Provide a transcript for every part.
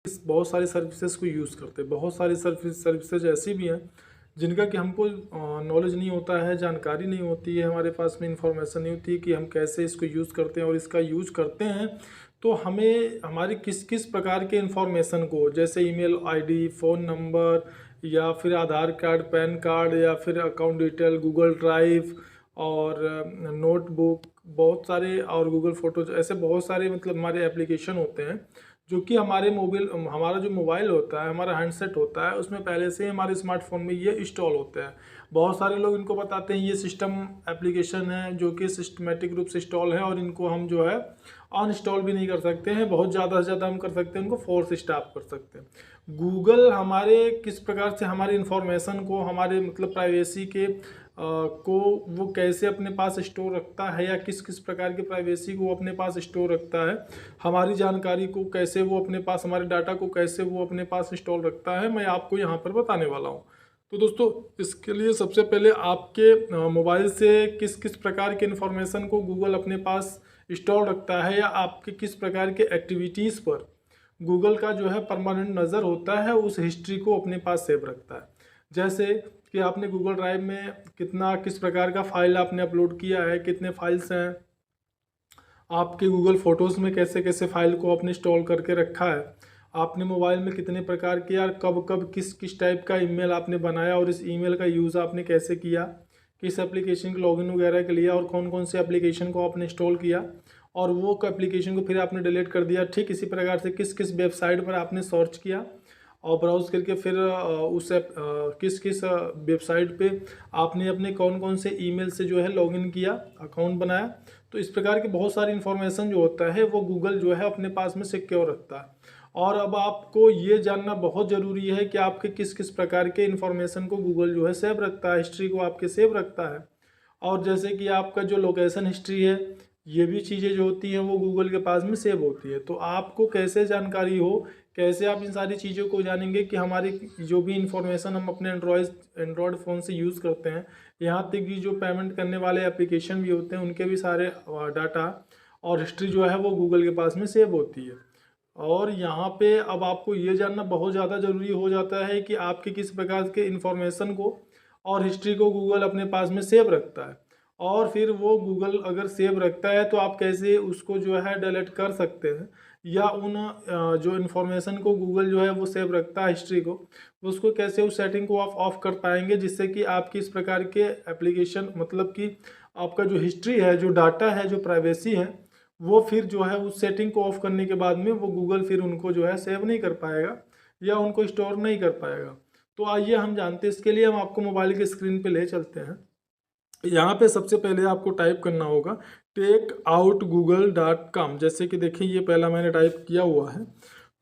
बहुत सारी सर्विसेज को यूज़ करते हैं। बहुत सारी सर्विसेज ऐसी भी हैं जिनका कि हमको नॉलेज नहीं होता है, जानकारी नहीं होती है, हमारे पास में इंफॉर्मेशन नहीं होती है कि हम कैसे इसको यूज़ करते हैं, और इसका यूज़ करते हैं तो हमें हमारी किस किस प्रकार के इंफॉर्मेशन को, जैसे ईमेल आईडी, फ़ोन नंबर, या फिर आधार कार्ड, पैन कार्ड, या फिर अकाउंट डिटेल, गूगल ड्राइव और नोटबुक, बहुत सारे, और गूगल फ़ोटोज, ऐसे बहुत सारे मतलब हमारे एप्लीकेशन होते हैं जो कि हमारा जो मोबाइल होता है, हमारा हैंडसेट होता है, उसमें पहले से ही हमारे स्मार्टफोन में ये इंस्टॉल होते हैं। बहुत सारे लोग इनको बताते हैं ये सिस्टम एप्लीकेशन है जो कि सिस्टमेटिक रूप से इंस्टॉल है, और इनको हम जो है अनइंस्टॉल भी नहीं कर सकते हैं, बहुत ज़्यादा से ज़्यादा हम कर सकते हैं, उनको फोर्स स्टॉप कर सकते हैं। गूगल हमारे किस प्रकार से हमारी इन्फॉर्मेशन को, हमारे मतलब प्राइवेसी के को वो कैसे अपने पास स्टोर रखता है, या किस किस प्रकार की प्राइवेसी को वो अपने पास स्टोर रखता है, हमारी जानकारी को कैसे वो अपने पास, हमारे डाटा को कैसे वो अपने पास स्टोर रखता है, मैं आपको यहाँ पर बताने वाला हूँ। तो दोस्तों, इसके लिए सबसे पहले आपके मोबाइल से किस किस प्रकार के इन्फॉर्मेशन को गूगल अपने पास स्टोर रखता है, या आपके किस प्रकार के एक्टिविटीज़ पर गूगल का जो है परमानेंट नज़र होता है, उस हिस्ट्री को अपने पास सेव रखता है। जैसे कि आपने गूगल ड्राइव में किस प्रकार का फाइल आपने अपलोड किया है, कितने फाइल्स हैं, आपके गूगल फ़ोटोज़ में कैसे कैसे फाइल को आपने इंस्टॉल करके रखा है, आपने मोबाइल में कितने प्रकार के, यार कब कब किस किस टाइप का ईमेल आपने बनाया, और इस ईमेल का यूज़ आपने कैसे किया, किस एप्लीकेशन के लॉगिन वगैरह के लिए, और कौन कौन से एप्लीकेशन को आपने इंस्टॉल किया, और वो एप्लीकेशन को फिर आपने डिलीट कर दिया। ठीक इसी प्रकार से किस किस वेबसाइट पर आपने सर्च किया और ब्राउज़ करके फिर उस किस किस वेबसाइट पे आपने अपने कौन कौन से ईमेल से जो है लॉगिन किया, अकाउंट बनाया। तो इस प्रकार की बहुत सारी इन्फॉर्मेशन जो होता है वो गूगल जो है अपने पास में सिक्योर रखता है। और अब आपको ये जानना बहुत ज़रूरी है कि आपके किस किस प्रकार के इन्फॉर्मेशन को गूगल जो है सेव रखता है, हिस्ट्री को आपके सेव रखता है। और जैसे कि आपका जो लोकेशन हिस्ट्री है, ये भी चीज़ें जो होती हैं वो गूगल के पास में सेव होती है। तो आपको कैसे जानकारी हो, कैसे आप इन सारी चीज़ों को जानेंगे कि हमारी जो भी इंफॉर्मेशन हम अपने एंड्रॉयड फ़ोन से यूज़ करते हैं, यहाँ तक कि जो पेमेंट करने वाले एप्लीकेशन भी होते हैं उनके भी सारे डाटा और हिस्ट्री जो है वो गूगल के पास में सेव होती है। और यहाँ पे अब आपको ये जानना बहुत ज़्यादा ज़रूरी हो जाता है कि आपके किस प्रकार के इन्फॉर्मेशन को और हिस्ट्री को गूगल अपने पास में सेव रखता है। और फिर वो गूगल अगर सेव रखता है तो आप कैसे उसको जो है डिलीट कर सकते हैं, या उन जो इन्फॉर्मेशन को गूगल जो है वो सेव रखता है हिस्ट्री को, उसको कैसे उस सेटिंग को आप ऑफ कर पाएंगे, जिससे कि आपकी इस प्रकार के एप्लीकेशन मतलब कि आपका जो हिस्ट्री है, जो डाटा है, जो प्राइवेसी है, वो फिर जो है उस सेटिंग को ऑफ करने के बाद में वो गूगल फिर उनको जो है सेव नहीं कर पाएगा या उनको स्टोर नहीं कर पाएगा। तो आइए हम जानते हैं, इसके लिए हम आपको मोबाइल की स्क्रीन पे ले चलते हैं। यहाँ पे सबसे पहले आपको टाइप करना होगा takeoutgoogle.com। जैसे कि देखिए ये पहला मैंने टाइप किया हुआ है।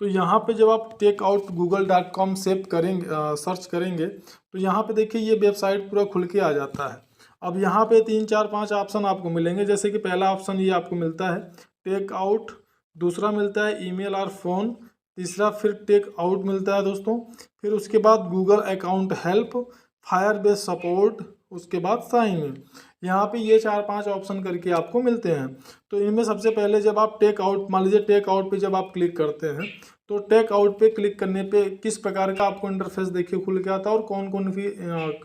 तो यहाँ पे जब आप takeoutgoogle.com सेव करेंगे, सर्च करेंगे, तो यहाँ पे देखिए ये वेबसाइट पूरा खुल के आ जाता है। अब यहाँ पे 3 4 5 ऑप्शन आपको मिलेंगे। जैसे कि पहला ऑप्शन ये आपको मिलता है टेक आउट, दूसरा मिलता है ईमेल और फ़ोन, तीसरा फिर टेक आउट मिलता है दोस्तों, फिर उसके बाद Google account help, Firebase support, उसके बाद साइन इन। यहाँ पे ये 4 5 ऑप्शन करके आपको मिलते हैं। तो इनमें सबसे पहले जब आप टेक आउट, मान लीजिए टेक आउट पे जब आप क्लिक करते हैं, तो टेक आउट पे क्लिक करने पे किस प्रकार का आपको इंटरफेस देखिए खुल के आता है, और कौन कौन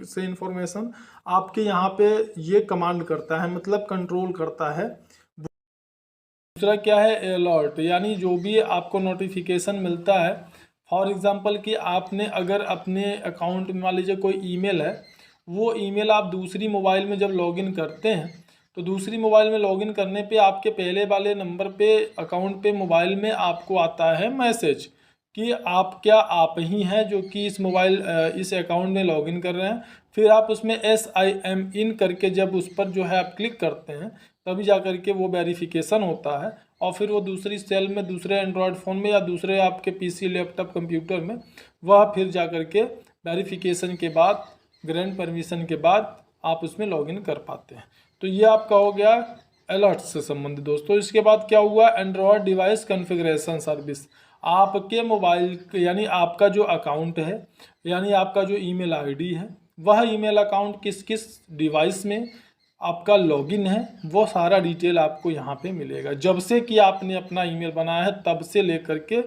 से इंफॉर्मेशन आपके यहाँ पे ये कमांड करता है, मतलब कंट्रोल करता है। दूसरा क्या है, अलर्ट, यानी जो भी आपको नोटिफिकेशन मिलता है, फॉर एग्जांपल कि आपने अगर अपने अकाउंट में मान लीजिए कोई ईमेल है, वो ईमेल आप दूसरी मोबाइल में जब लॉगिन करते हैं, तो दूसरी मोबाइल में लॉगिन करने पे आपके पहले वाले नंबर पे, अकाउंट पे, मोबाइल में आपको आता है मैसेज कि आप ही हैं जो कि इस अकाउंट में लॉगिन कर रहे हैं। फिर आप उसमें SIM इन करके जब उस पर जो है आप क्लिक करते हैं, तभी जा कर के वो वेरिफिकेशन होता है, और फिर वो दूसरी सेल में, दूसरे एंड्रॉयड फ़ोन में या दूसरे आपके PC, लैपटॉप, कंप्यूटर में, वह फिर जा कर के वेरिफिकेशन के बाद, ग्रैंड परमिशन के बाद आप उसमें लॉगिन कर पाते हैं। तो ये आपका हो गया अलर्ट से संबंधित दोस्तों। इसके बाद क्या हुआ, एंड्रॉयड डिवाइस कॉन्फ़िगरेशन सर्विस। आपके मोबाइल यानी आपका जो अकाउंट है, यानी आपका जो ईमेल आईडी है, वह ईमेल अकाउंट किस किस डिवाइस में आपका लॉगिन है, वो सारा डिटेल आपको यहाँ पे मिलेगा। जब से कि आपने अपना ईमेल बनाया है तब से लेकर के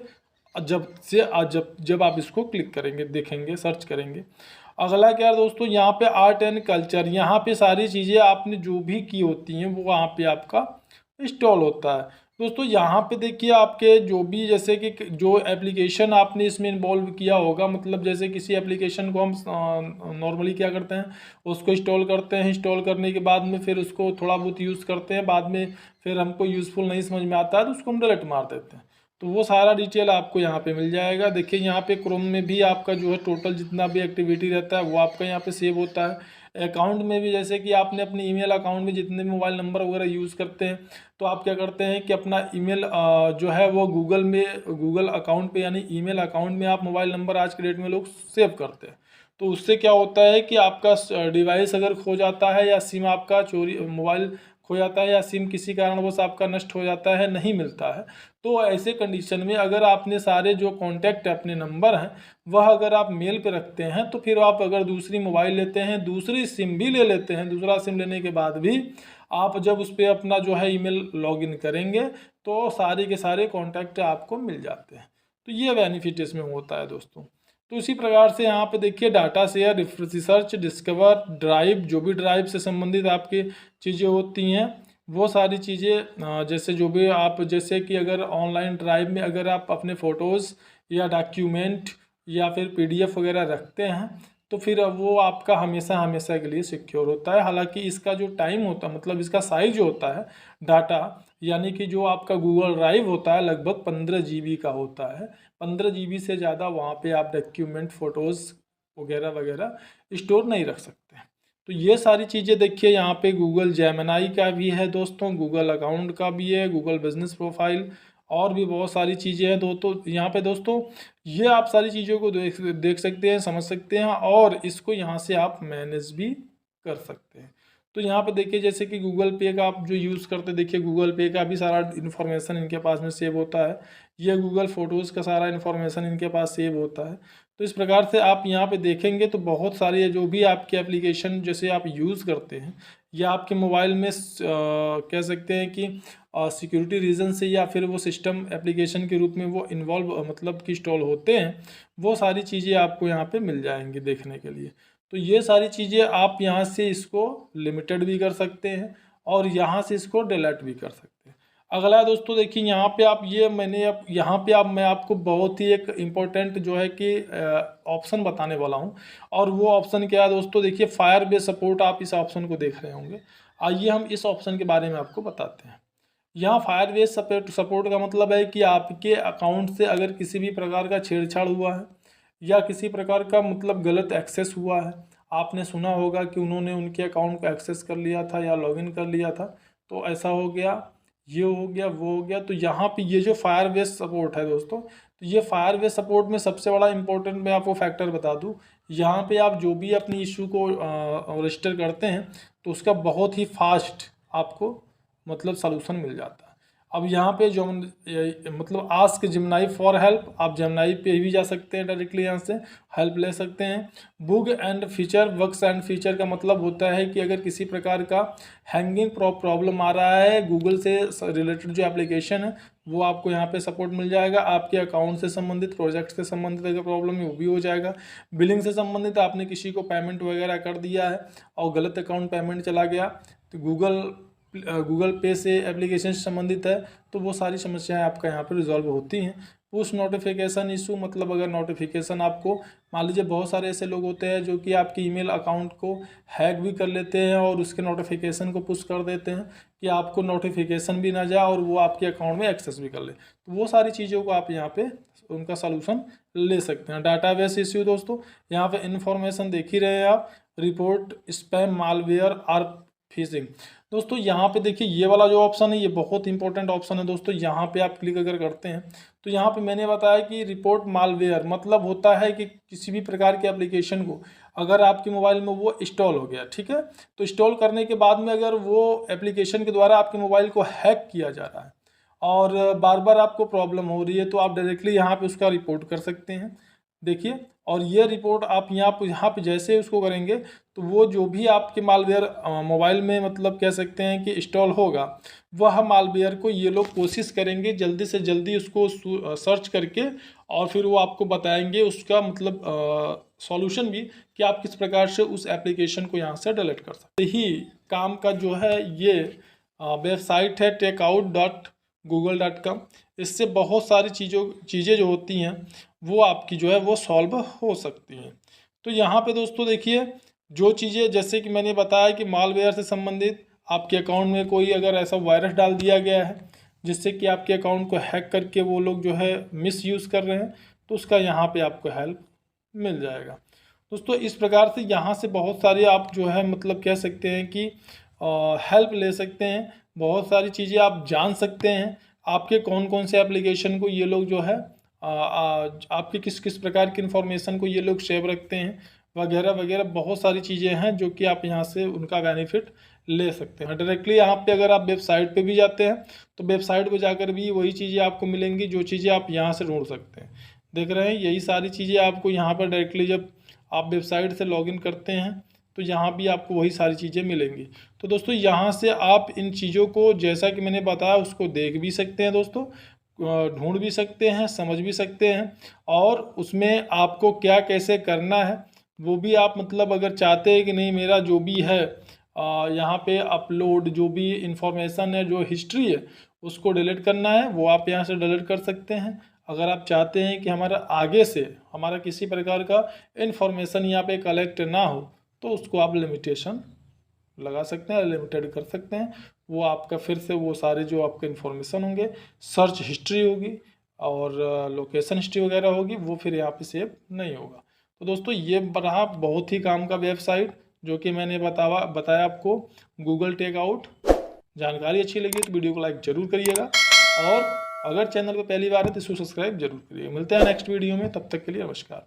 जब आप इसको क्लिक करेंगे, देखेंगे, सर्च करेंगे। अगला क्या है दोस्तों, यहाँ पे आर्ट एंड कल्चर, यहाँ पे सारी चीज़ें आपने जो भी की होती हैं वो वहाँ पे आपका इंस्टॉल होता है दोस्तों। यहाँ पे देखिए आपके जो भी, जैसे कि जो एप्लीकेशन आपने इसमें इन्वॉल्व किया होगा, मतलब जैसे किसी एप्लीकेशन को हम नॉर्मली क्या करते हैं, उसको इंस्टॉल करते हैं, इंस्टॉल करने के बाद में फिर उसको थोड़ा बहुत यूज़ करते हैं, बाद में फिर हमको यूज़फुल नहीं समझ में आता है तो उसको हम डिलीट मार देते हैं। तो वो सारा डिटेल आपको यहाँ पे मिल जाएगा। देखिए यहाँ पे क्रोम में भी आपका जो है टोटल जितना भी एक्टिविटी रहता है वो आपका यहाँ पे सेव होता है। अकाउंट में भी जैसे कि आपने अपने ईमेल अकाउंट में जितने भी मोबाइल नंबर वगैरह यूज़ करते हैं, तो आप क्या करते हैं कि अपना ईमेल जो है वो गूगल अकाउंट पे यानी ईमेल अकाउंट में आप मोबाइल नंबर आज के डेट में लोग सेव करते हैं। तो उससे क्या होता है कि आपका डिवाइस अगर खो जाता है या सिम आपका चोरी, मोबाइल खो जाता है या सिम किसी कारणवश आपका नष्ट हो जाता है, नहीं मिलता है, तो ऐसे कंडीशन में अगर आपने सारे जो कॉन्टैक्ट अपने नंबर हैं वह अगर आप मेल पे रखते हैं, तो फिर आप अगर दूसरी मोबाइल लेते हैं, दूसरी सिम भी ले लेते हैं, दूसरा सिम लेने के बाद भी आप जब उस पर अपना जो है ईमेल लॉगिन करेंगे तो सारे के सारे कॉन्टैक्ट आपको मिल जाते हैं। तो ये बेनिफिट इसमें होता है दोस्तों। तो इसी प्रकार से यहाँ पे देखिए data share, research, discover, drive, जो भी ड्राइव से संबंधित आपकी चीज़ें होती हैं वो सारी चीज़ें, जैसे जो भी आप, जैसे कि अगर ऑनलाइन ड्राइव में अगर आप अपने फ़ोटोज़ या डॉक्यूमेंट या फिर PDF वगैरह रखते हैं तो फिर वो आपका हमेशा हमेशा के लिए सिक्योर होता है। हालांकि इसका जो टाइम होता है, मतलब इसका साइज जो होता है डाटा, यानी कि जो आपका गूगल ड्राइव होता है लगभग 15 GB का होता है। 15 GB से ज़्यादा वहाँ पे आप डॉक्यूमेंट, फ़ोटोज़ वगैरह वगैरह स्टोर नहीं रख सकते। तो ये सारी चीज़ें देखिए यहाँ पे गूगल जेमिनी का भी है दोस्तों, गूगल अकाउंट का भी है, गूगल बिजनेस प्रोफाइल, और भी बहुत सारी चीज़ें हैं दोस्तों यहाँ पे दोस्तों। ये आप सारी चीज़ों को देख सकते हैं, समझ सकते हैं, और इसको यहाँ से आप मैनेज भी कर सकते हैं। तो यहाँ पे देखिए जैसे कि गूगल पे का आप जो यूज़ करते, देखिए गूगल पे का भी सारा इन्फॉर्मेशन इनके पास में सेव होता है, ये गूगल फ़ोटोज़ का सारा इन्फॉर्मेशन इनके पास सेव होता है। तो इस प्रकार से आप यहाँ पे देखेंगे तो बहुत सारे जो भी आपके एप्लीकेशन जैसे आप यूज़ करते हैं या आपके मोबाइल में कह सकते हैं कि सिक्योरिटी रीज़न से या फिर वो सिस्टम एप्लीकेशन के रूप में वो इन्वॉल्व मतलब कि इंस्टॉल होते हैं, वो सारी चीज़ें आपको यहाँ पे मिल जाएंगी देखने के लिए। तो ये सारी चीज़ें आप यहाँ से इसको लिमिटेड भी कर सकते हैं और यहाँ से इसको डिलीट भी कर सकते हैं। अगला दोस्तों देखिए यहाँ पे आप ये यहाँ पे आप मैं आपको बहुत ही एक इम्पोर्टेंट जो है कि ऑप्शन बताने वाला हूँ, और वो ऑप्शन क्या है दोस्तों, देखिए फायरबेस सपोर्ट, आप इस ऑप्शन को देख रहे होंगे। आइए हम इस ऑप्शन के बारे में आपको बताते हैं। यहाँ फायरबेस सपोर्ट का मतलब है कि आपके अकाउंट से अगर किसी भी प्रकार का छेड़छाड़ हुआ है या किसी प्रकार का मतलब गलत एक्सेस हुआ है, आपने सुना होगा कि उन्होंने उनके अकाउंट को एक्सेस कर लिया था या लॉगिन कर लिया था, तो ऐसा हो गया, ये हो गया, वो हो गया। तो यहाँ पे ये जो फायरबेस सपोर्ट है दोस्तों, तो ये फायरबेस सपोर्ट में सबसे बड़ा इंपॉर्टेंट मैं आपको फैक्टर बता दूँ, यहाँ पे आप जो भी अपनी इशू को रजिस्टर करते हैं तो उसका बहुत ही फास्ट आपको मतलब सलूशन मिल जाता है। अब यहाँ पे जो मतलब आस्क जेमिनी फॉर हेल्प, आप जेमिनी पे भी जा सकते हैं, डायरेक्टली यहाँ से हेल्प ले सकते हैं। Bug and feature, bugs and feature का मतलब होता है कि अगर किसी प्रकार का हैंगिंग प्रॉब्लम आ रहा है गूगल से रिलेटेड जो एप्लीकेशन है वो आपको यहाँ पे सपोर्ट मिल जाएगा। आपके अकाउंट से संबंधित, प्रोजेक्ट से संबंधित अगर प्रॉब्लम है वो भी हो जाएगा। बिलिंग से संबंधित, आपने किसी को पेमेंट वगैरह कर दिया है और गलत अकाउंट पेमेंट चला गया, तो गूगल पे से एप्लीकेशन से संबंधित है, तो वो सारी समस्याएं आपका यहाँ पर रिजॉल्व होती हैं। पुश नोटिफिकेशन इशू, मतलब अगर नोटिफिकेशन आपको, मान लीजिए बहुत सारे ऐसे लोग होते हैं जो कि आपके ईमेल अकाउंट को हैक भी कर लेते हैं और उसके नोटिफिकेशन को पुश कर देते हैं कि आपको नोटिफिकेशन भी ना जाए और वो आपके अकाउंट में एक्सेस भी कर ले, तो वो सारी चीज़ों को आप यहाँ पे उनका सलूशन ले सकते हैं। डाटाबेस इश्यू दोस्तों, यहाँ पे इन्फॉर्मेशन देख ही रहे हैं आप, रिपोर्ट स्पैम, मालवेयर और फिशिंग। दोस्तों यहाँ पे देखिए ये वाला जो ऑप्शन है ये बहुत इंपॉर्टेंट ऑप्शन है दोस्तों। यहाँ पे आप क्लिक अगर करते हैं तो यहाँ पे मैंने बताया कि रिपोर्ट मालवेयर मतलब होता है कि किसी भी प्रकार के एप्लीकेशन को अगर आपके मोबाइल में वो इंस्टॉल हो गया, ठीक है, तो इंस्टॉल करने के बाद में अगर वो एप्लीकेशन के द्वारा आपके मोबाइल को हैक किया जा रहा है और बार बार आपको प्रॉब्लम हो रही है, तो आप डायरेक्टली यहाँ पर उसका रिपोर्ट कर सकते हैं। देखिए, और ये रिपोर्ट आप यहाँ पे जैसे उसको करेंगे तो वो जो भी आपके मालवेयर मोबाइल में मतलब कह सकते हैं कि इंस्टॉल होगा, वह मालवेयर को ये लोग कोशिश करेंगे जल्दी से जल्दी उसको सर्च करके, और फिर वो आपको बताएंगे उसका मतलब सॉल्यूशन भी कि आप किस प्रकार से उस एप्लीकेशन को यहाँ से डिलीट कर सकते। यही काम का जो है ये वेबसाइट है takeout.google.com। इससे बहुत सारी चीज़ें जो होती हैं वो आपकी जो है वो सॉल्व हो सकती हैं। तो यहाँ पे दोस्तों देखिए, जो चीज़ें जैसे कि मैंने बताया कि मालवेयर से संबंधित आपके अकाउंट में कोई अगर ऐसा वायरस डाल दिया गया है जिससे कि आपके अकाउंट को हैक करके वो लोग जो है मिस यूज़ कर रहे हैं, तो उसका यहाँ पे आपको हेल्प मिल जाएगा। दोस्तों इस प्रकार से यहाँ से बहुत सारे आप जो है मतलब कह सकते हैं कि हेल्प ले सकते हैं, बहुत सारी चीज़ें आप जान सकते हैं, आपके कौन कौन से एप्लीकेशन को ये लोग जो है आपके किस किस प्रकार की इन्फॉर्मेशन को ये लोग सेव रखते हैं, वगैरह वगैरह बहुत सारी चीज़ें हैं जो कि आप यहाँ से उनका बेनिफिट ले सकते हैं। डायरेक्टली यहाँ पे अगर आप वेबसाइट पे भी जाते हैं तो वेबसाइट पे जाकर भी वही चीज़ें आपको मिलेंगी जो चीज़ें आप यहाँ से ढूंढ सकते हैं। देख रहे हैं, यही सारी चीज़ें आपको यहाँ पर डायरेक्टली जब आप वेबसाइट से लॉगिन करते हैं तो यहाँ भी आपको वही सारी चीज़ें मिलेंगी। तो दोस्तों यहाँ से आप इन चीज़ों को जैसा कि मैंने बताया उसको देख भी सकते हैं दोस्तों, ढूंढ भी सकते हैं, समझ भी सकते हैं, और उसमें आपको क्या कैसे करना है वो भी आप मतलब अगर चाहते हैं कि नहीं मेरा जो भी है यहाँ पे अपलोड जो भी इंफॉर्मेशन है, जो हिस्ट्री है उसको डिलीट करना है, वो आप यहाँ से डिलीट कर सकते हैं। अगर आप चाहते हैं कि हमारा आगे से हमारा किसी प्रकार का इन्फॉर्मेशन यहाँ पे कलेक्ट ना हो तो उसको आप लिमिटेशन लगा सकते हैं, लिमिटेड कर सकते हैं। वो आपका फिर से वो सारे जो आपके इन्फॉर्मेशन होंगे, सर्च हिस्ट्री होगी और लोकेशन हिस्ट्री वगैरह होगी, वो फिर यहाँ पे सेव नहीं होगा। तो दोस्तों ये रहा बहुत ही काम का वेबसाइट जो कि मैंने बताया आपको, गूगल टेकआउट। जानकारी अच्छी लगी तो वीडियो को लाइक जरूर करिएगा, और अगर चैनल पर पहली बार है तो इसको सब्सक्राइब जरूर करिएगा। मिलते हैं नेक्स्ट वीडियो में, तब तक के लिए नमस्कार।